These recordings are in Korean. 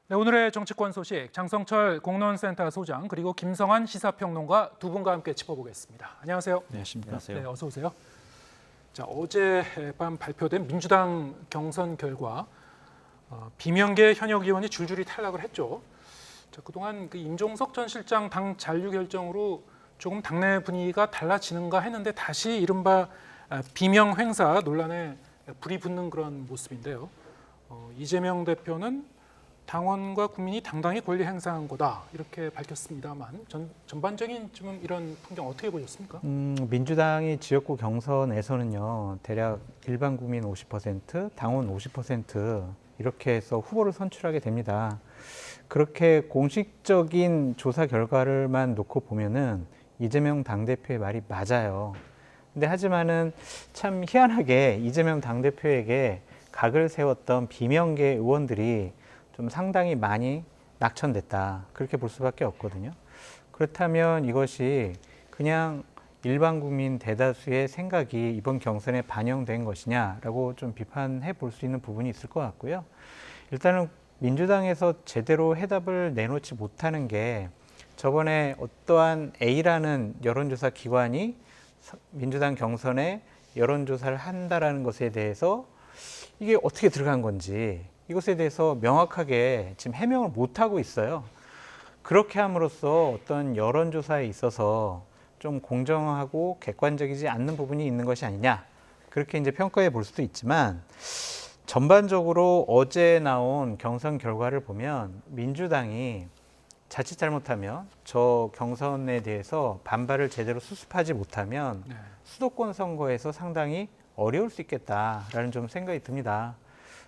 네, 오늘의 정치권 소식 장성철 공론센터 소장 그리고 김성환 시사평론가 두 분과 함께 짚어보겠습니다. 안녕하세요. 안녕하십니까. 네, 어서 오세요. 자, 어젯밤 발표된 민주당 경선 결과 비명계 현역 의원이 줄줄이 탈락을 했죠. 자, 그동안 그 임종석 전 실장 당 잔류 결정으로 조금 당내 분위기가 달라지는가 했는데 다시 이른바 비명 행사 논란에 불이 붙는 그런 모습인데요. 이재명 대표는 당원과 국민이 당당히 권리 행사한 거다 이렇게 밝혔습니다만 전반적인 좀 이런 풍경 어떻게 보셨습니까? 민주당이 지역구 경선에서는요, 대략 일반 국민 50%, 당원 50% 이렇게 해서 후보를 선출하게 됩니다. 그렇게 공식적인 조사 결과를만 놓고 보면은 이재명 당대표의 말이 맞아요. 근데 하지만은 참 희한하게 이재명 당대표에게 각을 세웠던 비명계 의원들이 좀 상당히 많이 낙천됐다. 그렇게 볼 수밖에 없거든요. 그렇다면 이것이 그냥 일반 국민 대다수의 생각이 이번 경선에 반영된 것이냐라고 좀 비판해 볼 수 있는 부분이 있을 것 같고요. 일단은 민주당에서 제대로 해답을 내놓지 못하는 게 저번에 어떠한 A라는 여론조사 기관이 민주당 경선에 여론조사를 한다라는 것에 대해서 이게 어떻게 들어간 건지 이것에 대해서 명확하게 지금 해명을 못하고 있어요. 그렇게 함으로써 어떤 여론조사에 있어서 좀 공정하고 객관적이지 않는 부분이 있는 것이 아니냐. 그렇게 이제 평가해 볼 수도 있지만 전반적으로 어제 나온 경선 결과를 보면 민주당이 자칫 잘못하면 저 경선에 대해서 반발을 제대로 수습하지 못하면 수도권 선거에서 상당히 어려울 수 있겠다라는 좀 생각이 듭니다.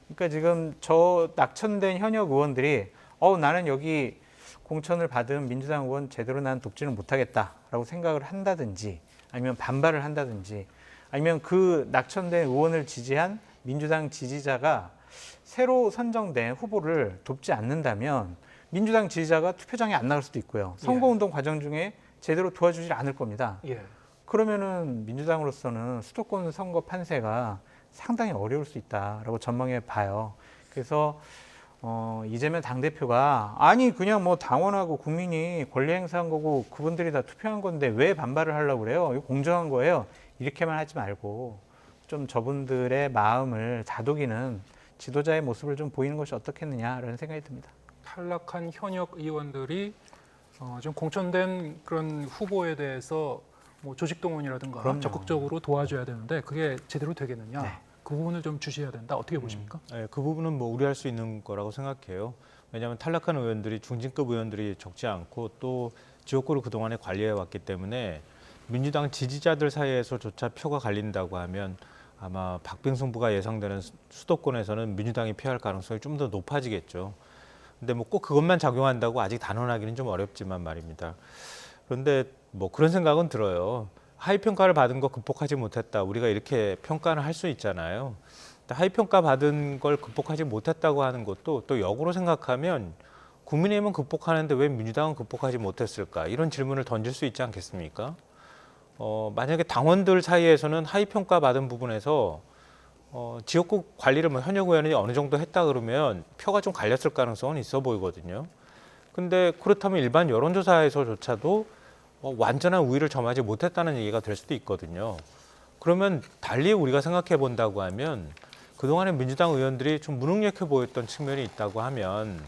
그러니까 지금 저 낙천된 현역 의원들이 나는 여기 공천을 받은 민주당 의원 제대로 난 돕지는 못하겠다라고 생각을 한다든지 아니면 반발을 한다든지 아니면 그 낙천된 의원을 지지한 민주당 지지자가 새로 선정된 후보를 돕지 않는다면 민주당 지지자가 투표장에 안 나갈 수도 있고요. 선거운동 과정 중에 제대로 도와주지 않을 겁니다. 그러면은 민주당으로서는 수도권 선거 판세가 상당히 어려울 수 있다라고 전망해 봐요. 그래서 이재명 당대표가 아니 그냥 뭐 당원하고 국민이 권리 행사한 거고 그분들이 다 투표한 건데 왜 반발을 하려고 그래요? 이거 공정한 거예요. 이렇게만 하지 말고 좀 저분들의 마음을 다독이는 지도자의 모습을 좀 보이는 것이 어떻겠느냐라는 생각이 듭니다. 탈락한 현역 의원들이 좀 공천된 그런 후보에 대해서 뭐 조직 동원이라든가 그럼요. 적극적으로 도와줘야 되는데 그게 제대로 되겠느냐? 네. 그 부분을 좀 주셔야 된다. 어떻게 보십니까? 네, 그 부분은 뭐 우려할 수 있는 거라고 생각해요. 왜냐하면 탈락한 의원들이 중진급 의원들이 적지 않고 또 지역구를 그동안에 관리해 왔기 때문에 민주당 지지자들 사이에서조차 표가 갈린다고 하면 아마 박빙 승부가 예상되는 수도권에서는 민주당이 패할 가능성이 좀 더 높아지겠죠. 근데 뭐 꼭 그것만 작용한다고 아직 단언하기는 좀 어렵지만 말입니다. 그런데 뭐 그런 생각은 들어요. 하위 평가를 받은 거 극복하지 못했다. 우리가 이렇게 평가를 할 수 있잖아요. 하위 평가 받은 걸 극복하지 못했다고 하는 것도 또 역으로 생각하면 국민의힘은 극복하는데 왜 민주당은 극복하지 못했을까? 이런 질문을 던질 수 있지 않겠습니까? 만약에 당원들 사이에서는 하위 평가 받은 부분에서 지역구 관리를 뭐 현역 의원이 어느 정도 했다 그러면 표가 좀 갈렸을 가능성은 있어 보이거든요. 근데 그렇다면 일반 여론조사에서조차도 완전한 우위를 점하지 못했다는 얘기가 될 수도 있거든요. 그러면 달리 우리가 생각해 본다고 하면 그동안에 민주당 의원들이 좀 무능력해 보였던 측면이 있다고 하면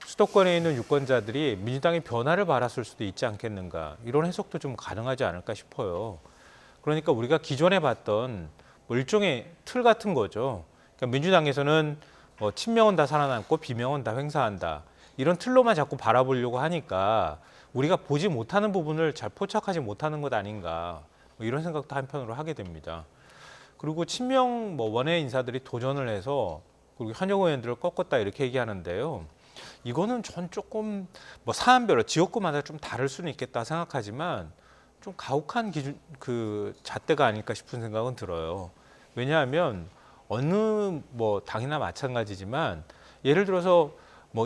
수도권에 있는 유권자들이 민주당의 변화를 바랐을 수도 있지 않겠는가, 이런 해석도 좀 가능하지 않을까 싶어요. 그러니까 우리가 기존에 봤던 뭐 일종의 틀 같은 거죠. 그러니까 민주당에서는 친명은 다 살아남고 비명은 다 횡사한다, 이런 틀로만 자꾸 바라보려고 하니까 우리가 보지 못하는 부분을 잘 포착하지 못하는 것 아닌가, 뭐 이런 생각도 한편으로 하게 됩니다. 그리고 친명 원외 인사들이 도전을 해서 그리고 현역 의원들을 꺾었다 이렇게 얘기하는데요. 이거는 전 조금 사안별로 지역구마다 좀 다를 수는 있겠다 생각하지만 좀 가혹한 기준 잣대가 아닐까 싶은 생각은 들어요. 왜냐하면 어느 당이나 마찬가지지만 예를 들어서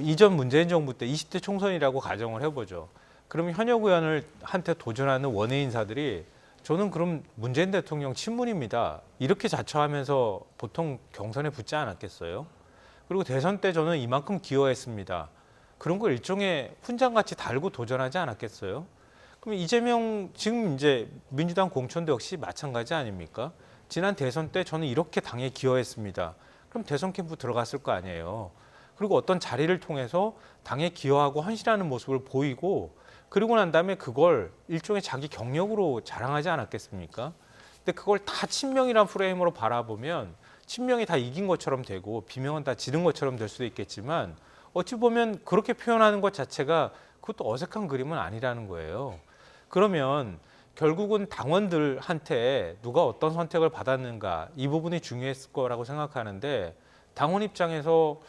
이전 문재인 정부 때 20대 총선이라고 가정을 해보죠. 그러면 현역 의원한테 도전하는 원외 인사들이 저는 그럼 문재인 대통령 친문입니다, 이렇게 자처하면서 보통 경선에 붙지 않았겠어요? 그리고 대선 때 저는 이만큼 기여했습니다. 그런 걸 일종의 훈장같이 달고 도전하지 않았겠어요? 그럼 이재명 지금 이제 민주당 공천도 역시 마찬가지 아닙니까? 지난 대선 때 저는 이렇게 당에 기여했습니다. 그럼 대선 캠프 들어갔을 거 아니에요. 그리고 어떤 자리를 통해서 당에 기여하고 헌신하는 모습을 보이고 그리고 난 다음에 그걸 일종의 자기 경력으로 자랑하지 않았겠습니까? 근데 그걸 다 친명이란 프레임으로 바라보면 친명이 다 이긴 것처럼 되고 비명은 다 지른 것처럼 될 수도 있겠지만 어찌 보면 그렇게 표현하는 것 자체가 그것도 어색한 그림은 아니라는 거예요. 그러면 결국은 당원들한테 누가 어떤 선택을 받았는가 이 부분이 중요했을 거라고 생각하는데 당원 입장에서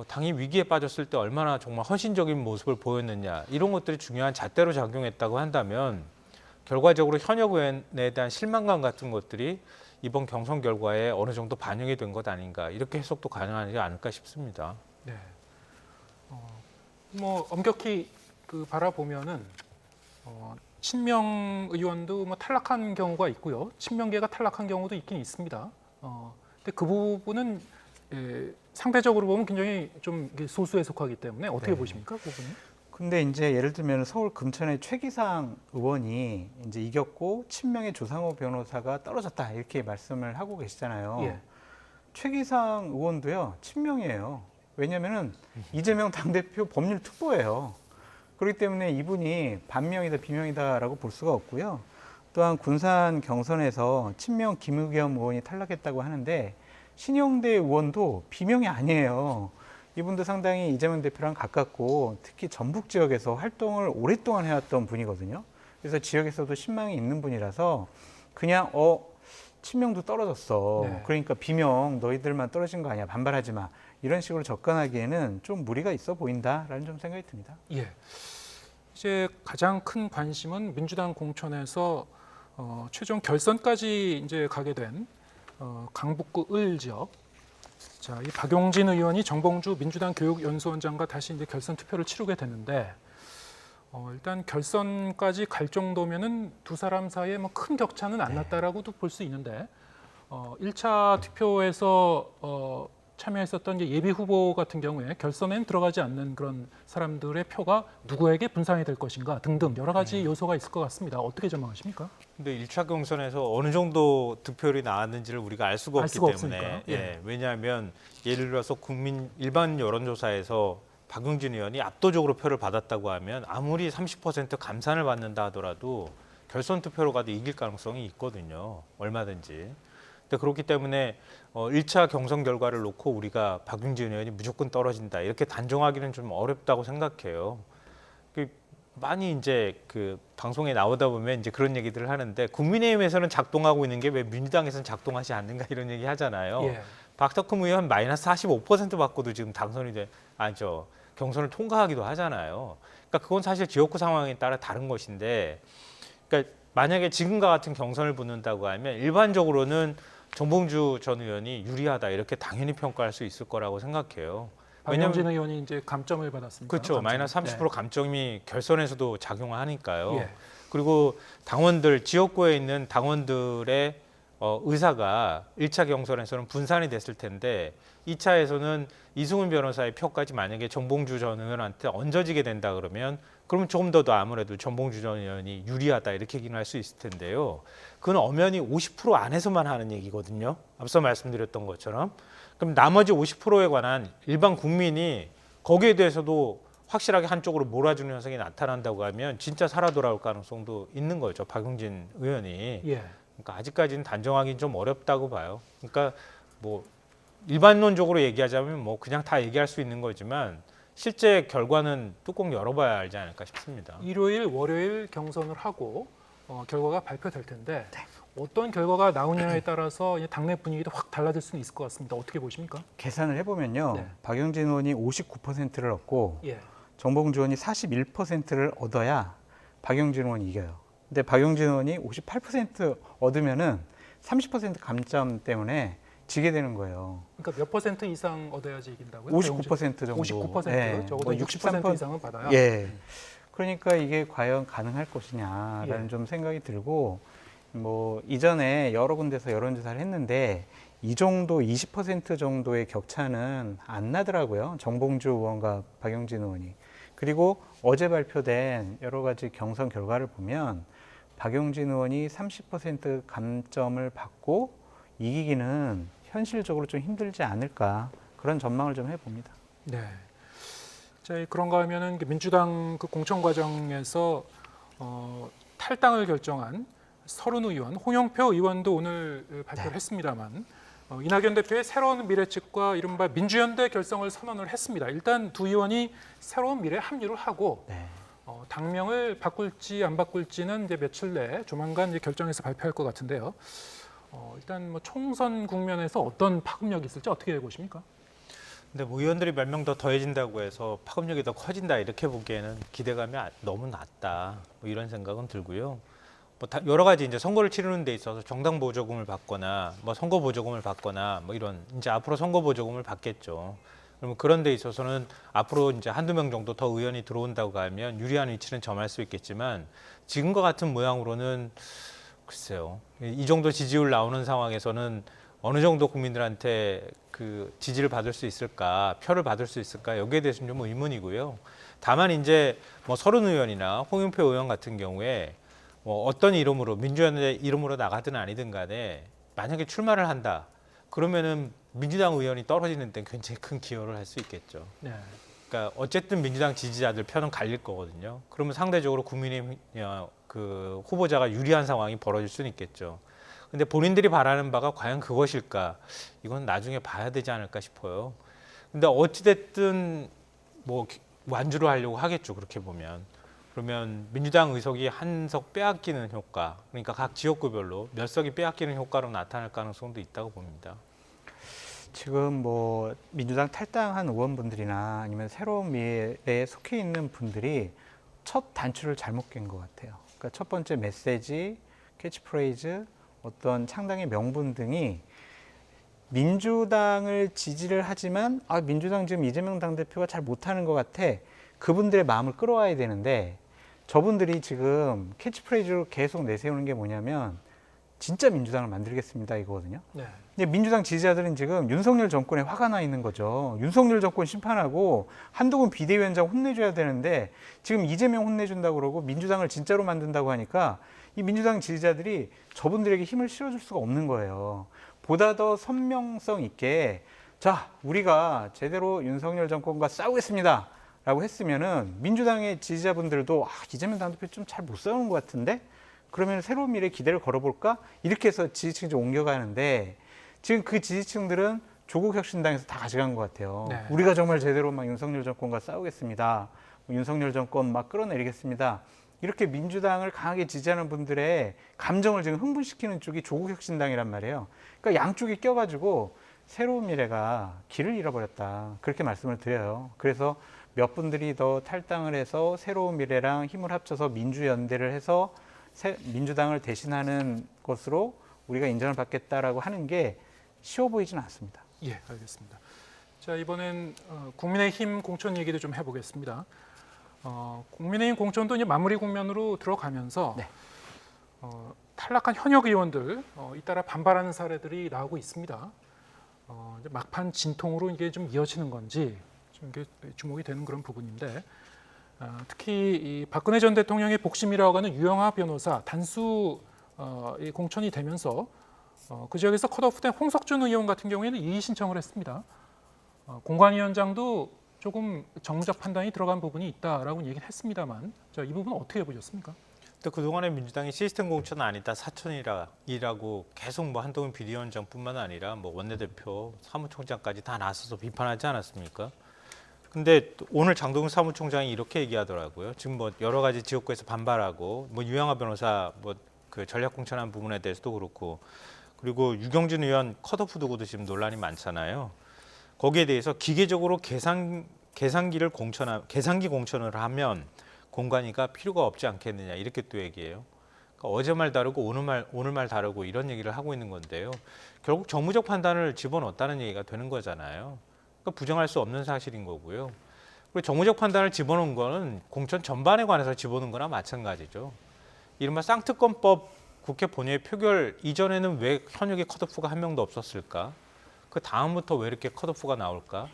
당이 위기에 빠졌을 때 얼마나 정말 헌신적인 모습을 보였느냐 이런 것들이 중요한 잣대로 작용했다고 한다면 결과적으로 현역 의원에 대한 실망감 같은 것들이 이번 경선 결과에 어느 정도 반영이 된 것 아닌가 이렇게 해석도 가능하지 않을까 싶습니다. 네. 뭐 엄격히 그 바라보면은 친명 의원도 뭐 탈락한 경우가 있고요. 친명계가 탈락한 경우도 있긴 있습니다. 근데 그 부분은 상대적으로 보면 굉장히 좀 소수에 속하기 때문에 어떻게 네. 보십니까, 그 부분은? 근데 이제 예를 들면 서울 금천의 최기상 의원이 이제 이겼고 친명의 조상호 변호사가 떨어졌다 이렇게 말씀을 하고 계시잖아요. 예. 최기상 의원도요 친명이에요. 왜냐하면은 이재명 당대표 법률 특보예요. 그렇기 때문에 이분이 반명이다 비명이다라고 볼 수가 없고요. 또한 군산 경선에서 친명 김의겸 의원이 탈락했다고 하는데 신영대 의원도 비명이 아니에요. 이분도 상당히 이재명 대표랑 가깝고 특히 전북 지역에서 활동을 오랫동안 해왔던 분이거든요. 그래서 지역에서도 신망이 있는 분이라서 그냥 친명도 떨어졌어. 네. 그러니까 비명 너희들만 떨어진 거 아니야. 반발하지 마. 이런 식으로 접근하기에는 좀 무리가 있어 보인다라는 좀 생각이 듭니다. 예. 이제 가장 큰 관심은 민주당 공천에서 최종 결선까지 이제 가게 된 강북구 을 지역. 자, 이 박용진 의원이 정봉주 민주당 교육연수원장과 다시 이제 결선 투표를 치르게 됐는데 일단 결선까지 갈 정도면은 두 사람 사이에 뭐 큰 격차는 안 났다라고도 볼 수 있는데 1차 투표에서 참여했었던 이제 예비 후보 같은 경우에 결선엔 들어가지 않는 그런 사람들의 표가 누구에게 분산이 될 것인가 등등 여러 가지 요소가 있을 것 같습니다. 어떻게 전망하십니까? 근데 1차 경선에서 어느 정도 득표율이 나왔는지를 우리가 알 수가 알 없기 수가 때문에 없으니까. 예. 왜냐하면 예를 들어서 국민 일반 여론조사에서 박용진 의원이 압도적으로 표를 받았다고 하면 아무리 30% 감산을 받는다 하더라도 결선 투표로 가도 이길 가능성이 있거든요. 얼마든지. 근데 그렇기 때문에 1차 경선 결과를 놓고 우리가 박용진 의원이 무조건 떨어진다 이렇게 단정하기는 좀 어렵다고 생각해요. 많이 이제 그 방송에 나오다 보면 이제 그런 얘기들을 하는데 국민의힘에서는 작동하고 있는 게 왜 민주당에서는 작동하지 않는가 이런 얘기 하잖아요. 예. 박덕흠 의원 마이너스 45% 받고도 지금 당선이 경선을 통과하기도 하잖아요. 그러니까 그건 사실 지역구 상황에 따라 다른 것인데, 그러니까 만약에 지금과 같은 경선을 붙는다고 하면 일반적으로는 정봉주 전 의원이 유리하다 이렇게 당연히 평가할 수 있을 거라고 생각해요. 박용진 의원이 이제 감점을 받았습니다. 그렇죠. 마이너스 30% 감점이 결선에서도 작용하니까요. 예. 그리고 당원들 지역구에 있는 당원들의 의사가 1차 경선에서는 분산이 됐을 텐데 2차에서는 이승훈 변호사의 표까지 만약에 정봉주 전 의원한테 얹어지게 된다 그러면 조금 더 아무래도 정봉주 전 의원이 유리하다 이렇게 얘기는 할 수 있을 텐데요. 그건 엄연히 50% 안에서만 하는 얘기거든요. 앞서 말씀드렸던 것처럼. 그럼 나머지 50%에 관한 일반 국민이 거기에 대해서도 확실하게 한쪽으로 몰아주는 현상이 나타난다고 하면 진짜 살아 돌아올 가능성도 있는 거죠. 박용진 의원이. 예. 그러니까 아직까지는 단정하기는 좀 어렵다고 봐요. 그러니까 뭐 일반론적으로 얘기하자면 뭐 그냥 다 얘기할 수 있는 거지만 실제 결과는 뚜껑 열어봐야 알지 않을까 싶습니다. 일요일, 월요일 경선을 하고 결과가 발표될 텐데 네. 어떤 결과가 나오냐에 따라서 당내 분위기도 확 달라질 수는 있을 것 같습니다. 어떻게 보십니까? 계산을 해보면요. 네. 박용진 의원이 59%를 얻고 예. 정봉주 의원이 41%를 얻어야 박용진 의원이 이겨요. 근데 박용진 의원이 58% 얻으면은 30% 감점 때문에 지게 되는 거예요. 그러니까 몇 퍼센트 이상 얻어야지 이긴다고요? 59% 정도. 59%, 예, 적어도 60% 이상은 받아야. 예. 그러니까 이게 과연 가능할 것이냐라는 예. 좀 생각이 들고 뭐 이전에 여러 군데서 여론조사를 했는데 이 정도 20% 정도의 격차는 안 나더라고요. 정봉주 의원과 박용진 의원이. 그리고 어제 발표된 여러 가지 경선 결과를 보면 박용진 의원이 30% 감점을 받고 이기기는 현실적으로 좀 힘들지 않을까 그런 전망을 좀 해봅니다. 네. 자, 그런가 하면은 민주당 그 공천 과정에서 탈당을 결정한 서른 의원, 홍영표 의원도 오늘 발표를 했습니다만 이낙연 대표의 새로운 미래측과 이른바 민주연대 결성을 선언을 했습니다. 일단 두 의원이 새로운 미래에 합류를 하고 네. 당명을 바꿀지 안 바꿀지는 이제 며칠 내에 조만간 이제 결정해서 발표할 것 같은데요. 일단 뭐 총선 국면에서 어떤 파급력이 있을지 어떻게 보십니까? 근데 뭐 의원들이 몇 명 더 더해진다고 해서 파급력이 더 커진다 이렇게 보기에는 기대감이 너무 낮다 뭐 이런 생각은 들고요. 뭐 여러 가지 이제 선거를 치르는 데 있어서 정당 보조금을 받거나 뭐 선거 보조금을 받거나 뭐 이런 이제 앞으로 선거 보조금을 받겠죠. 그러면 그런 데 있어서는 앞으로 이제 한두 명 정도 더 의원이 들어온다고 하면 유리한 위치는 점할 수 있겠지만 지금과 같은 모양으로는 글쎄요. 이 정도 지지율 나오는 상황에서는 어느 정도 국민들한테 그 지지를 받을 수 있을까, 표를 받을 수 있을까 여기에 대해서는 좀 의문이고요. 다만 이제 뭐 서른 의원이나 홍영표 의원 같은 경우에 뭐 어떤 이름으로 민주연대 이름으로 나가든 아니든 간에 만약에 출마를 한다. 그러면은 민주당 의원이 떨어지는 데 굉장히 큰 기여를 할 수 있겠죠. 네. 그러니까 어쨌든 민주당 지지자들 표는 갈릴 거거든요. 그러면 상대적으로 국민의힘 그 후보자가 유리한 상황이 벌어질 수는 있겠죠. 근데 본인들이 바라는 바가 과연 그것일까? 이건 나중에 봐야 되지 않을까 싶어요. 근데 어찌됐든 뭐 완주를 하려고 하겠죠. 그렇게 보면. 그러면 민주당 의석이 한 석 빼앗기는 효과, 그러니까 각 지역구별로 몇 석이 빼앗기는 효과로 나타날 가능성도 있다고 봅니다. 지금 뭐 민주당 탈당한 의원분들이나 아니면 새로운 미래에 속해 있는 분들이 첫 단추를 잘못 깬 것 같아요. 그러니까 첫 번째 메시지, 캐치프레이즈, 어떤 창당의 명분 등이 민주당을 지지를 하지만 민주당 지금 이재명 당대표가 잘 못하는 것 같아. 그분들의 마음을 끌어와야 되는데 저분들이 지금 캐치프레이즈로 계속 내세우는 게 뭐냐면 진짜 민주당을 만들겠습니다 이거거든요. 네. 근데 민주당 지지자들은 지금 윤석열 정권에 화가 나 있는 거죠. 윤석열 정권 심판하고 한동훈 비대위원장 혼내줘야 되는데 지금 이재명 혼내준다고 그러고 민주당을 진짜로 만든다고 하니까 이 민주당 지지자들이 저분들에게 힘을 실어줄 수가 없는 거예요. 보다 더 선명성 있게 자 우리가 제대로 윤석열 정권과 싸우겠습니다 라고 했으면은 민주당의 지지자분들도 이재명 당대표 좀 잘 못 싸우는 것 같은데 그러면 새로운 미래에 기대를 걸어볼까? 이렇게 해서 지지층이 좀 옮겨가는데 지금 그 지지층들은 조국 혁신당에서 다 가져간 것 같아요. 네. 우리가 정말 제대로 막 윤석열 정권과 싸우겠습니다. 윤석열 정권 막 끌어내리겠습니다. 이렇게 민주당을 강하게 지지하는 분들의 감정을 지금 흥분시키는 쪽이 조국 혁신당이란 말이에요. 그러니까 양쪽이 껴가지고 새로운 미래가 길을 잃어버렸다. 그렇게 말씀을 드려요. 그래서 몇 분들이 더 탈당을 해서 새로운 미래랑 힘을 합쳐서 민주연대를 해서 민주당을 대신하는 것으로 우리가 인정을 받겠다라고 하는 게 쉬워 보이지는 않습니다. 예, 알겠습니다. 자, 이번엔 국민의힘 공천 얘기도 좀 해보겠습니다. 국민의힘 공천도 이제 마무리 국면으로 들어가면서 네. 탈락한 현역 의원들 잇따라 반발하는 사례들이 나오고 있습니다. 이제 막판 진통으로 이게 좀 이어지는 건지 좀 이게 주목이 되는 그런 부분인데 특히 이 박근혜 전 대통령의 복심이라고 하는 유영하 변호사 단수 이 공천이 되면서 그 지역에서 컷오프된 홍석준 의원 같은 경우에는 이의 신청을 했습니다. 공관위원장도 조금 정무적 판단이 들어간 부분이 있다라고 얘기는 했습니다만 자, 이 부분은 어떻게 보셨습니까? 또 그동안에 민주당이 시스템 공천은 아니다 사천이라고 계속 뭐 한동훈 비대위원장뿐만 아니라 뭐 원내대표 사무총장까지 다 나서서 비판하지 않았습니까? 근데 오늘 장동훈 사무총장이 이렇게 얘기하더라고요. 지금 뭐 여러 가지 지역구에서 반발하고 뭐 유영하 변호사 뭐 그 전략 공천한 부분에 대해서도 그렇고 그리고 유경준 의원 컷오프 두고도 지금 논란이 많잖아요. 거기에 대해서 기계적으로 계산기 공천을 하면 공관위가 필요가 없지 않겠느냐 이렇게 또 얘기해요. 그러니까 어제 말 다르고 오늘 말 다르고 이런 얘기를 하고 있는 건데요. 결국 정무적 판단을 집어넣었다는 얘기가 되는 거잖아요. 그러니까 부정할 수 없는 사실인 거고요. 그리고 정무적 판단을 집어넣은 거는 공천 전반에 관해서 집어넣은 거나 마찬가지죠. 이른바 쌍특검법 국회 본회의 표결 이전에는 왜 현역의 컷오프가 한 명도 없었을까? 그 다음부터 왜 이렇게 컷오프가 나올까?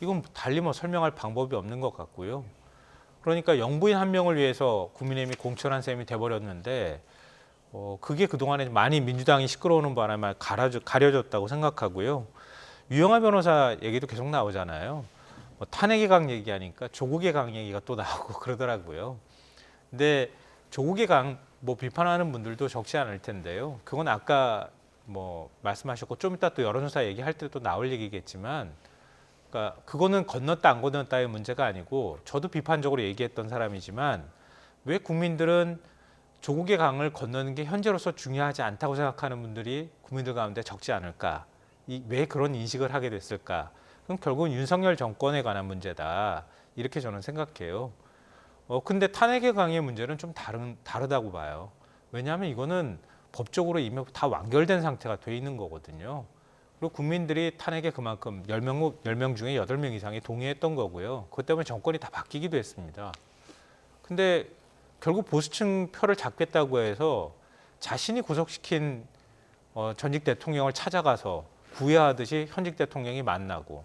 이건 달리 뭐 설명할 방법이 없는 것 같고요. 그러니까 영부인 한 명을 위해서 국민의힘이 공천한 셈이 돼버렸는데 그게 그동안에 많이 민주당이 시끄러우는 바람에 가려졌다고 생각하고요. 유영하 변호사 얘기도 계속 나오잖아요. 뭐 탄핵의 강 얘기하니까 조국의 강 얘기가 또 나오고 그러더라고요. 근데 조국의 강 뭐 비판하는 분들도 적지 않을 텐데요. 그건 아까 뭐 말씀하셨고 좀 이따 또 여론조사 얘기할 때 또 나올 얘기겠지만 그러니까 그거는 건넜다 안 건넜다의 문제가 아니고 저도 비판적으로 얘기했던 사람이지만 왜 국민들은 조국의 강을 건너는 게 현재로서 중요하지 않다고 생각하는 분들이 국민들 가운데 적지 않을까? 왜 그런 인식을 하게 됐을까? 그럼 결국은 윤석열 정권에 관한 문제다. 이렇게 저는 생각해요. 근데 탄핵의 강의 문제는 좀 다르다고 봐요. 왜냐하면 이거는 법적으로 이미 다 완결된 상태가 돼 있는 거거든요. 그리고 국민들이 탄핵에 그만큼 10명 중에 8명 이상이 동의했던 거고요. 그것 때문에 정권이 다 바뀌기도 했습니다. 근데 결국 보수층 표를 잡겠다고 해서 자신이 구속시킨 전직 대통령을 찾아가서 구애하듯이 현직 대통령이 만나고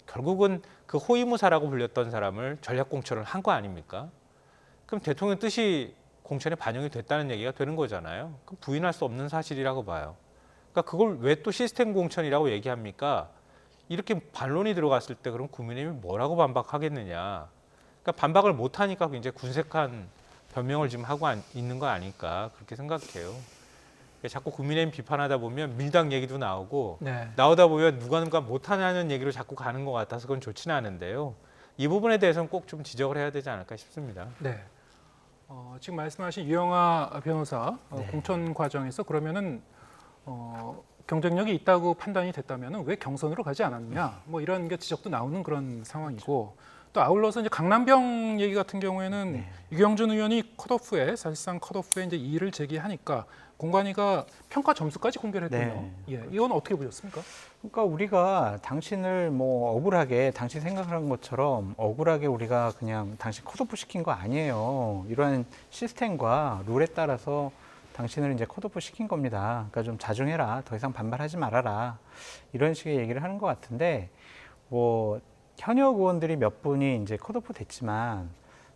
결국은 그 호위무사라고 불렸던 사람을 전략공천을 한 거 아닙니까? 그럼 대통령 뜻이 공천에 반영이 됐다는 얘기가 되는 거잖아요. 그럼 부인할 수 없는 사실이라고 봐요. 그러니까 그걸 왜 또 시스템 공천이라고 얘기합니까? 이렇게 반론이 들어갔을 때 그럼 국민의힘이 뭐라고 반박하겠느냐. 그러니까 반박을 못하니까 굉장히 군색한 변명을 지금 하고 있는 거 아닐까 그렇게 생각해요. 자꾸 국민의힘 비판하다 보면 민주당 얘기도 나오고 네. 나오다 보면 누가 못하냐는 얘기로 자꾸 가는 것 같아서 그건 좋지는 않은데요. 이 부분에 대해서는 꼭 좀 지적을 해야 되지 않을까 싶습니다. 네. 지금 말씀하신 유영하 변호사 네. 공천 과정에서 그러면은 경쟁력이 있다고 판단이 됐다면은 왜 경선으로 가지 않았느냐 뭐 이런 게 지적도 나오는 그런 상황이고 또 아울러서 이제 강남병 얘기 같은 경우에는 네. 유경준 의원이 컷오프에 사실상 컷오프에 이제 이의를 제기하니까 공관위가 평가 점수까지 공개를 했군요. 네. 예, 이건 어떻게 보셨습니까? 그러니까 우리가 당신을 뭐 억울하게 당신 생각하는 것처럼 억울하게 우리가 그냥 당신 컷오프 시킨 거 아니에요. 이러한 시스템과 룰에 따라서 당신을 이제 컷오프 시킨 겁니다. 그러니까 좀 자중해라. 더 이상 반발하지 말아라. 이런 식의 얘기를 하는 것 같은데 뭐 현역 의원들이 몇 분이 이제 컷오프 됐지만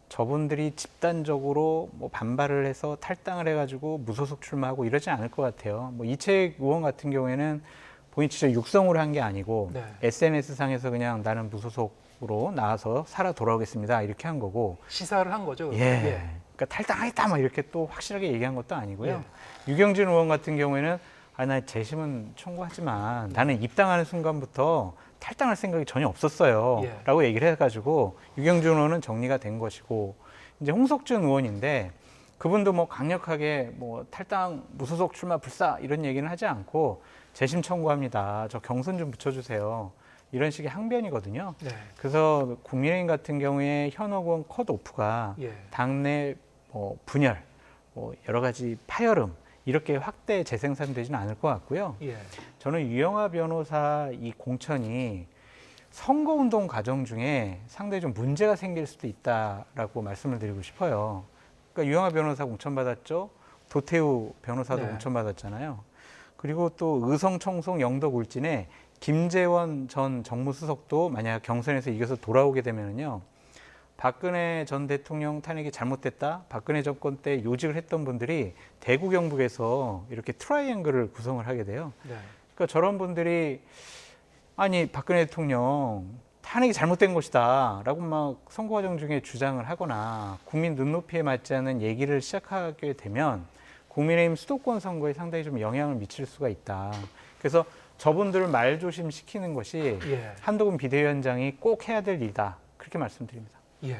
저분들이 집단적으로 뭐 반발을 해서 탈당을 해가지고 무소속 출마하고 이러지 않을 것 같아요. 뭐 이채익 의원 같은 경우에는 본인 진짜 육성으로 한 게 아니고 네. SNS 상에서 그냥 나는 무소속으로 나와서 살아 돌아오겠습니다 이렇게 한 거고. 시사를 한 거죠. 예. 그러니까 탈당하겠다 막 이렇게 또 확실하게 얘기한 것도 아니고요. 예. 유경진 의원 같은 경우에는 나 재심은 청구하지만 나는 입당하는 순간부터 탈당할 생각이 전혀 없었어요. 예. 라고 얘기를 해가지고 유경준 의원은 정리가 된 것이고 이제 홍석준 의원인데 그분도 뭐 강력하게 뭐 탈당 무소속 출마 불사 이런 얘기는 하지 않고 재심 청구합니다. 저 경선 좀 붙여주세요. 이런 식의 항변이거든요. 네. 그래서 국민의힘 같은 경우에 현역 의원 컷오프가 예. 당내 뭐 분열, 뭐 여러 가지 파열음 이렇게 확대 재생산되지는 않을 것 같고요. 예. 저는 유영하 변호사 이 공천이 선거운동 과정 중에 상당히 좀 문제가 생길 수도 있다라고 말씀을 드리고 싶어요. 그러니까 유영하 변호사 공천받았죠. 도태우 변호사도 네. 공천받았잖아요. 그리고 또 의성청송 영덕 울진에 김재원 전 정무수석도 만약 경선에서 이겨서 돌아오게 되면요. 박근혜 전 대통령 탄핵이 잘못됐다. 박근혜 정권 때 요직을 했던 분들이 대구 경북에서 이렇게 트라이앵글을 구성을 하게 돼요. 네. 그러니까 저런 분들이 아니 박근혜 대통령 탄핵이 잘못된 것이다 라고 막 선거 과정 중에 주장을 하거나 국민 눈높이에 맞지 않는 얘기를 시작하게 되면 국민의힘 수도권 선거에 상당히 좀 영향을 미칠 수가 있다. 그래서 저분들을 말조심시키는 것이 예. 한동훈 비대위원장이 꼭 해야 될 일이다. 그렇게 말씀드립니다. 예.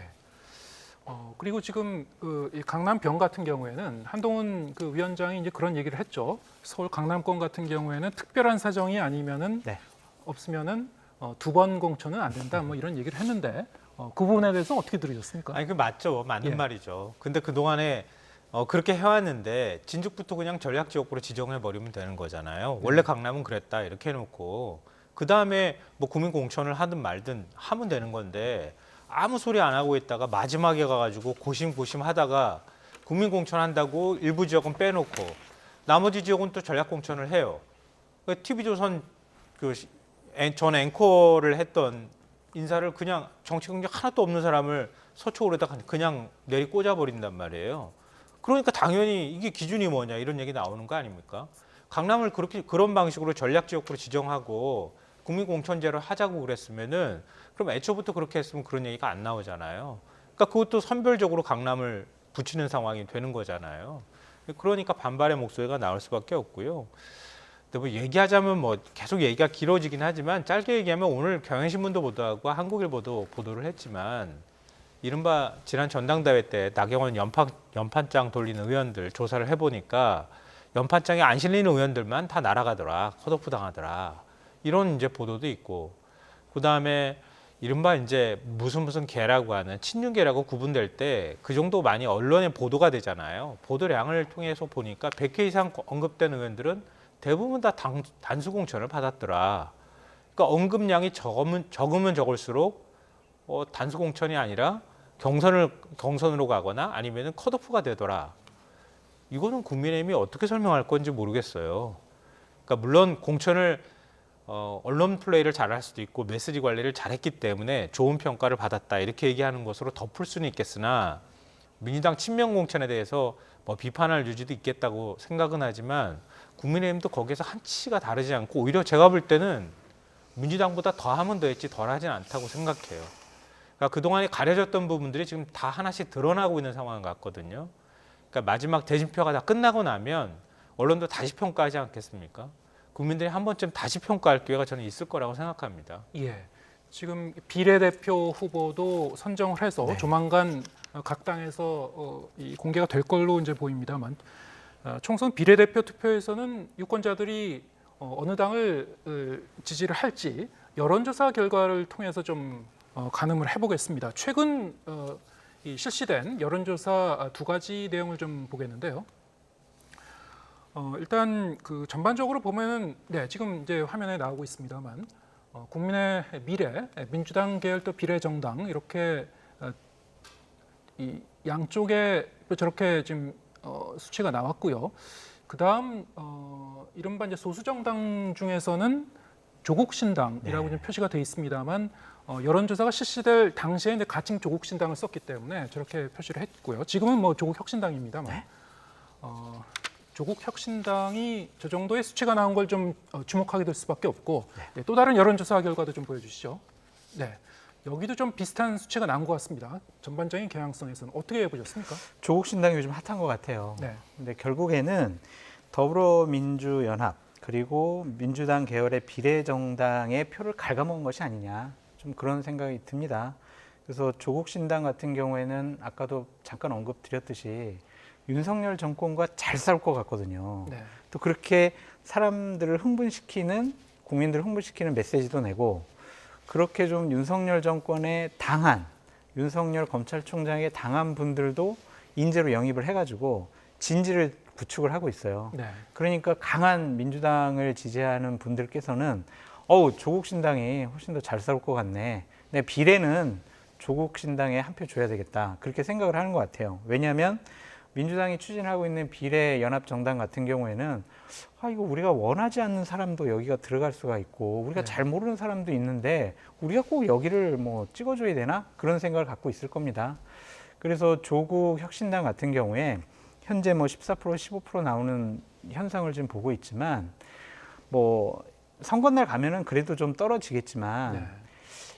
그리고 지금 이 강남병 같은 경우에는 한동훈 그 위원장이 이제 그런 얘기를 했죠. 서울 강남권 같은 경우에는 특별한 사정이 아니면은 네. 없으면은 2번 공천은 안 된다. 뭐 이런 얘기를 했는데 그 부분에 대해서 어떻게 들으셨습니까? 아니 그 맞죠. 맞는 예. 말이죠. 근데 그동안에 그렇게 해왔는데 진죽부터 그냥 전략지역구로 지정해버리면 되는 거잖아요. 원래 강남은 그랬다 이렇게 해놓고 그다음에 뭐 국민공천을 하든 말든 하면 되는 건데 아무 소리 안 하고 있다가 마지막에 가가지고 고심고심 하다가 국민공천 한다고 일부 지역은 빼놓고 나머지 지역은 또 전략 공천을 해요. TV조선 전 앵커를 했던 인사를 그냥 정치 경력 하나도 없는 사람을 서초구로다가 그냥 내리 꽂아버린단 말이에요. 그러니까 당연히 이게 기준이 뭐냐 이런 얘기 나오는 거 아닙니까? 강남을 그런 방식으로 전략 지역구로 지정하고 국민공천제를 하자고 그랬으면은 그럼 애초부터 그렇게 했으면 그런 얘기가 안 나오잖아요. 그러니까 그것도 선별적으로 강남을 붙이는 상황이 되는 거잖아요. 그러니까 반발의 목소리가 나올 수밖에 없고요. 근데 뭐 얘기하자면 뭐 계속 얘기가 길어지긴 하지만 짧게 얘기하면 오늘 경향신문도 보도하고 한국일보도 보도를 했지만 이른바 지난 전당대회 때 나경원 연판장 돌리는 의원들 조사를 해보니까 연판장에 안 실리는 의원들만 다 날아가더라, 컷오프 당하더라 이런 이제 보도도 있고 그 다음에 이른바 이제 무슨 개라고 하는 친윤계라고 구분될 때 그 정도 많이 언론에 보도가 되잖아요. 보도량을 통해서 보니까 100회 이상 언급된 의원들은 대부분 다 단수 공천을 받았더라. 그러니까 언급량이 적으면 적을수록 단수 공천이 아니라 경선으로 가거나 아니면은 컷오프가 되더라. 이거는 국민의힘이 어떻게 설명할 건지 모르겠어요. 그러니까 물론 공천을 언론 플레이를 잘할 수도 있고 메시지 관리를 잘했기 때문에 좋은 평가를 받았다 이렇게 얘기하는 것으로 덮을 수는 있겠으나 민주당 친명 공천에 대해서 뭐 비판할 유지도 있겠다고 생각은 하지만 국민의힘도 거기에서 한치가 다르지 않고 오히려 제가 볼 때는 민주당보다 더하면 더했지 덜하진 않다고 생각해요. 그러니까 그동안에 가려졌던 부분들이 지금 다 하나씩 드러나고 있는 상황 같거든요. 그러니까 마지막 대진표가 다 끝나고 나면 언론도 다시 평가하지 않겠습니까? 국민들이 한 번쯤 다시 평가할 기회가 저는 있을 거라고 생각합니다. 예. 지금 비례대표 후보도 선정을 해서 네. 조만간 각 당에서 이 공개가 될 걸로 이제 보입니다만 총선 비례대표 투표에서는 유권자들이 어느 당을 지지를 할지 여론조사 결과를 통해서 좀 가늠을 해보겠습니다. 최근 이 실시된 여론조사 두 가지 내용을 좀 보겠는데요. 일단 그 전반적으로 보면은 지금 이제 화면에 나오고 있습니다만 국민의 미래, 민주당 계열도 비례정당 이렇게 이 양쪽에 저렇게 지금 수치가 나왔고요. 그다음 이른바 이제 소수정당 중에서는 조국신당이라고 좀 표시가 되어 있습니다만 여론조사가 실시될 당시에 이제 가칭 조국신당을 썼기 때문에 저렇게 표시를 했고요. 지금은 뭐 조국혁신당입니다만 조국혁신당이 저 정도의 수치가 나온 걸 좀 주목하게 될 수밖에 없고 또 다른 여론조사 결과도 좀 보여주시죠. 네, 여기도 좀 비슷한 수치가 나온 것 같습니다. 전반적인 경향성에서는 어떻게 보셨습니까? 조국신당이 요즘 핫한 것 같아요. 네. 근데 결국에는 더불어민주연합 그리고 민주당 계열의 비례정당의 표를 갉아먹은 것이 아니냐 좀 그런 생각이 듭니다. 그래서 조국신당 같은 경우에는 아까도 잠깐 언급드렸듯이 윤석열 정권과 잘 싸울 것 같거든요. 네. 또 그렇게 사람들을 흥분시키는 국민들을 흥분시키는 메시지도 내고 그렇게 좀 윤석열 정권에 당한 윤석열 검찰총장에 당한 분들도 인재로 영입을 해가지고 진지를 구축을 하고 있어요. 네. 그러니까 강한 민주당을 지지하는 분들께서는 조국신당이 훨씬 더 잘 싸울 것 같네. 내 비례는 조국신당에 한 표 줘야 되겠다. 그렇게 생각을 하는 것 같아요. 왜냐하면 민주당이 추진하고 있는 비례연합정당 같은 경우에는 이거 우리가 원하지 않는 사람도 여기가 들어갈 수가 있고 우리가 잘 모르는 사람도 있는데 우리가 꼭 여기를 뭐 찍어줘야 되나? 그런 생각을 갖고 있을 겁니다. 그래서 조국혁신당 같은 경우에 현재 뭐 14%, 15% 나오는 현상을 지금 보고 있지만 뭐 선거날 가면은 그래도 좀 떨어지겠지만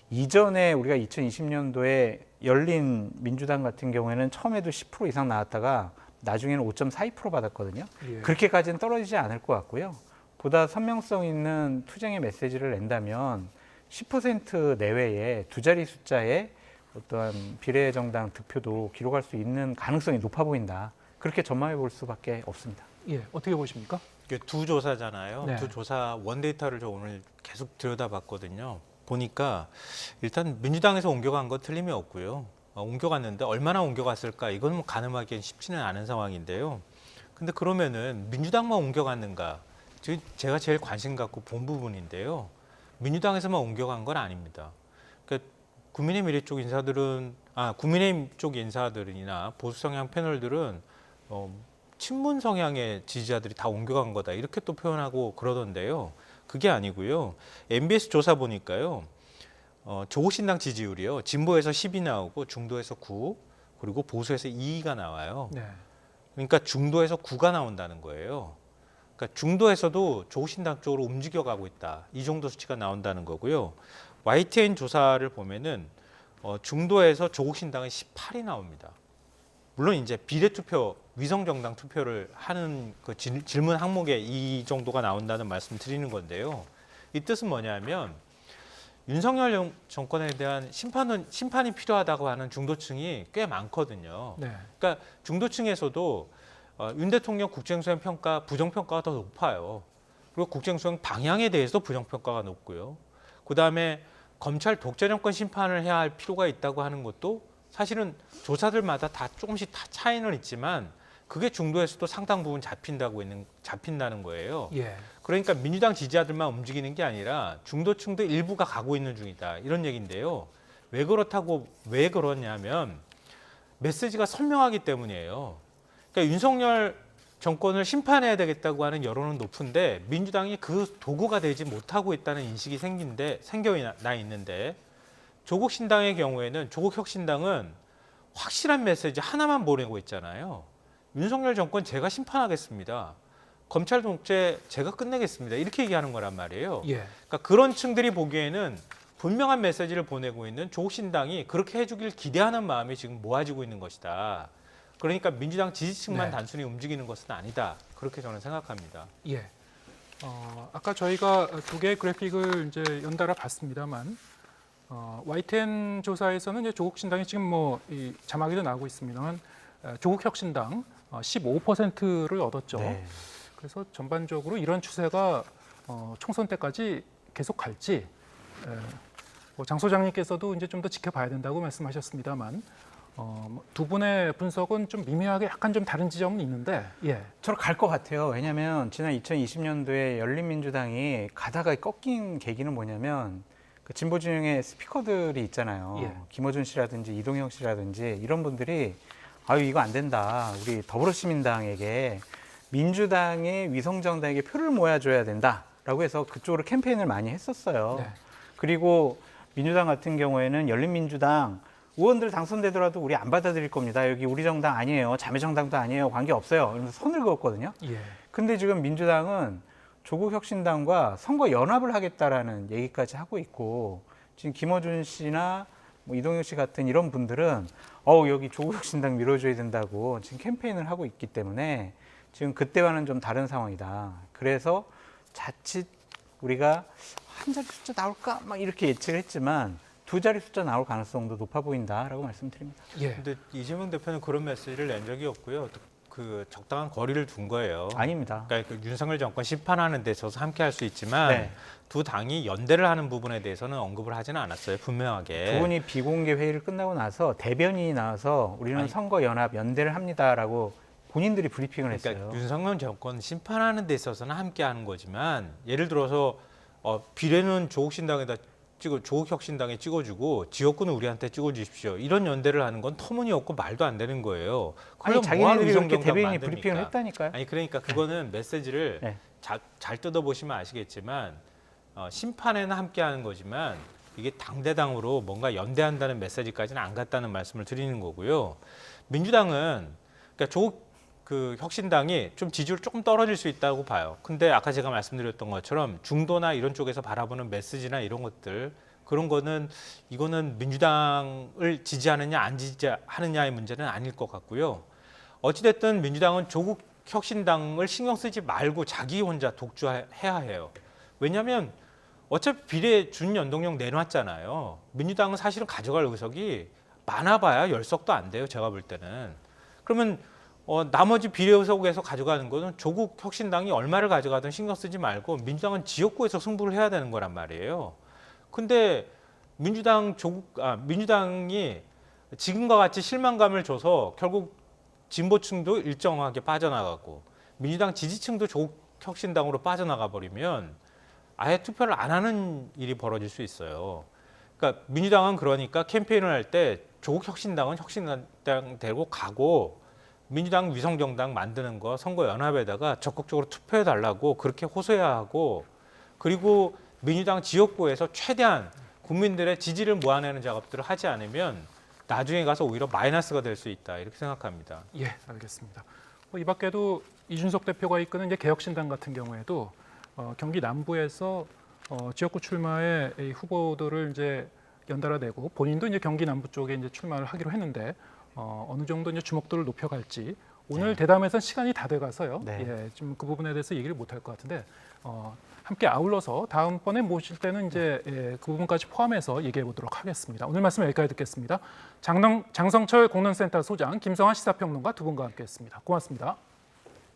이전에 우리가 2020년도에 열린 민주당 같은 경우에는 처음에도 10% 이상 나왔다가 나중에는 5.42% 받았거든요. 예. 그렇게까지는 떨어지지 않을 것 같고요. 보다 선명성 있는 투쟁의 메시지를 낸다면 10% 내외의 두 자리 숫자의 어떠한 비례정당 득표도 기록할 수 있는 가능성이 높아 보인다. 그렇게 전망해 볼 수밖에 없습니다. 예, 어떻게 보십니까? 이게 두 조사잖아요. 네. 두 조사 원데이터를 저 오늘 계속 들여다봤거든요. 보니까 일단 민주당에서 옮겨간 거 틀림이 없고요. 옮겨갔는데 얼마나 옮겨갔을까 이건 뭐 가늠하기엔 쉽지는 않은 상황인데요. 근데 그러면은 민주당만 옮겨갔는가? 제가 제일 관심 갖고 본 부분인데요. 민주당에서만 옮겨간 건 아닙니다. 그러니까 국민의힘 미래 쪽 인사들은 국민의힘 쪽 인사들이나 보수 성향 패널들은 친문 성향의 지지자들이 다 옮겨간 거다 이렇게 또 표현하고 그러던데요. 그게 아니고요. MBS 조사 보니까요. 조국신당 지지율이요. 진보에서 10이 나오고 중도에서 9 그리고 보수에서 2가 나와요. 네. 그러니까 중도에서 9가 나온다는 거예요. 그러니까 중도에서도 조국신당 쪽으로 움직여가고 있다. 이 정도 수치가 나온다는 거고요. YTN 조사를 보면은 중도에서 조국신당은 18이 나옵니다. 물론 이제 비례투표, 위성정당 투표를 하는 그 질문 항목에 이 정도가 나온다는 말씀 드리는 건데요. 이 뜻은 뭐냐면 윤석열 정권에 대한 심판이 필요하다고 하는 중도층이 꽤 많거든요. 네. 그러니까 중도층에서도 윤 대통령 국정수행 평가, 부정평가가 더 높아요. 그리고 국정수행 방향에 대해서 부정평가가 높고요. 그다음에 검찰 독재 정권 심판을 해야 할 필요가 있다고 하는 것도 사실은 조사들마다 다 조금씩 다 차이는 있지만 그게 중도에서도 상당 부분 잡힌다는 거예요. 예. 그러니까 민주당 지지자들만 움직이는 게 아니라 중도층도 일부가 가고 있는 중이다 이런 얘기인데요. 왜 그러냐면 메시지가 선명하기 때문이에요. 그러니까 윤석열 정권을 심판해야 되겠다고 하는 여론은 높은데 민주당이 그 도구가 되지 못하고 있다는 인식이 생겨나 있는데 조국 신당의 경우에는 조국 혁신당은 확실한 메시지 하나만 보내고 있잖아요. 윤석열 정권 제가 심판하겠습니다. 검찰 독재 제가 끝내겠습니다. 이렇게 얘기하는 거란 말이에요. 예. 그러니까 그런 층들이 보기에는 분명한 메시지를 보내고 있는 조국 신당이 그렇게 해주길 기대하는 마음이 지금 모아지고 있는 것이다. 그러니까 민주당 지지층만 네. 단순히 움직이는 것은 아니다. 그렇게 저는 생각합니다. 예. 아까 저희가 두 개의 그래픽을 이제 연달아 봤습니다만 YTN 조사에서는 이제 조국 신당이 지금 이 자막에도 나오고 있습니다만 조국 혁신당 15%를 얻었죠. 네. 그래서 전반적으로 이런 추세가 총선 때까지 계속 갈지 장 소장님께서도 이제 좀 더 지켜봐야 된다고 말씀하셨습니다만 두 분의 분석은 좀 미묘하게 약간 좀 다른 지점은 있는데 예. 저로 갈 것 같아요. 왜냐하면 지난 2020년도에 열린민주당이 가다가 꺾인 계기는 뭐냐면 그 진보 진영의 스피커들이 있잖아요. 예. 김어준 씨라든지 이동영 씨라든지 이런 분들이 아유 이거 안 된다. 우리 더불어시민당에게 민주당의 위성정당에게 표를 모아줘야 된다라고 해서 그쪽으로 캠페인을 많이 했었어요. 네. 그리고 민주당 같은 경우에는 열린민주당 의원들 당선되더라도 우리 안 받아들일 겁니다. 여기 우리 정당 아니에요. 자매정당도 아니에요. 관계 없어요. 이러면서 선을 그었거든요. 예. 근데 지금 민주당은 조국 혁신당과 선거 연합을 하겠다라는 얘기까지 하고 있고 지금 김어준 씨나 이동영 씨 같은 이런 분들은 여기 조국 혁신당 밀어줘야 된다고 지금 캠페인을 하고 있기 때문에 지금 그때와는 좀 다른 상황이다. 그래서 자칫 우리가 한 자리 숫자 나올까 막 이렇게 예측을 했지만 두 자리 숫자 나올 가능성도 높아 보인다라고 말씀드립니다. 예. 근데 이재명 대표는 그런 메시지를 낸 적이 없고요. 그 적당한 거리를 둔 거예요. 아닙니다. 그러니까 그 윤석열 정권 심판하는 데 있어서 함께 할 수 있지만 네. 두 당이 연대를 하는 부분에 대해서는 언급을 하지는 않았어요. 분명하게. 두 분이 비공개 회의를 끝나고 나서 대변인이 나와서 우리는 선거 연합 연대를 합니다라고 본인들이 브리핑을 했어요. 그러니까 윤석열 정권 심판하는 데 있어서는 함께 하는 거지만 예를 들어서 비례는 조국혁신당에 찍어주고 지역구는 우리한테 찍어주십시오. 이런 연대를 하는 건 터무니없고 말도 안 되는 거예요. 아니 자기네들이 그렇게 대변인이 브리핑을 했다니까요. 아니 그러니까 그거는 메시지를 네. 잘 뜯어보시면 아시겠지만 심판에는 함께하는 거지만 이게 당대당으로 뭔가 연대한다는 메시지까지는 안 갔다는 말씀을 드리는 거고요. 민주당은 그러니까 조국 혁신당이 좀 지지율 조금 떨어질 수 있다고 봐요. 근데 아까 제가 말씀드렸던 것처럼 중도나 이런 쪽에서 바라보는 메시지나 이런 것들 그런 거는 이거는 민주당을 지지하느냐 안 지지하느냐의 문제는 아닐 것 같고요. 어찌됐든 민주당은 조국 혁신당을 신경 쓰지 말고 자기 혼자 독주해야 해요. 왜냐하면 어차피 비례 준연동형 내놨잖아요. 민주당은 사실은 가져갈 의석이 많아봐야 10석도 안 돼요. 제가 볼 때는. 그러면 나머지 비례 의석에서 가져가는 거는 조국 혁신당이 얼마를 가져가든 신경 쓰지 말고 민주당은 지역구에서 승부를 해야 되는 거란 말이에요. 근데 민주당이 지금과 같이 실망감을 줘서 결국 진보층도 일정하게 빠져나가고 민주당 지지층도 조국 혁신당으로 빠져나가 버리면 아예 투표를 안 하는 일이 벌어질 수 있어요. 그러니까 민주당은 그러니까 캠페인을 할 때 조국 혁신당은 혁신당 데리고 가고 민주당 위성정당 만드는 거 선거연합에다가 적극적으로 투표해달라고 그렇게 호소해야 하고, 그리고 민주당 지역구에서 최대한 국민들의 지지를 모아내는 작업들을 하지 않으면 나중에 가서 오히려 마이너스가 될 수 있다, 이렇게 생각합니다. 예, 알겠습니다. 이 밖에도 이준석 대표가 이끄는 이제 개혁신당 같은 경우에도 경기 남부에서 지역구 출마의 이 후보들을 이제 연달아 내고 본인도 이제 경기 남부 쪽에 이제 출마를 하기로 했는데 어느 정도 이제 주목도를 높여갈지 오늘 대담에선 시간이 다 돼가서요. 네. 예, 지금 그 부분에 대해서 얘기를 못 할 것 같은데 함께 아울러서 다음번에 모실 때는 이제 그 부분까지 포함해서 얘기해 보도록 하겠습니다. 오늘 말씀 여기까지 듣겠습니다. 장성철 공론센터 소장, 김성환 시사평론가 두 분과 함께했습니다. 고맙습니다.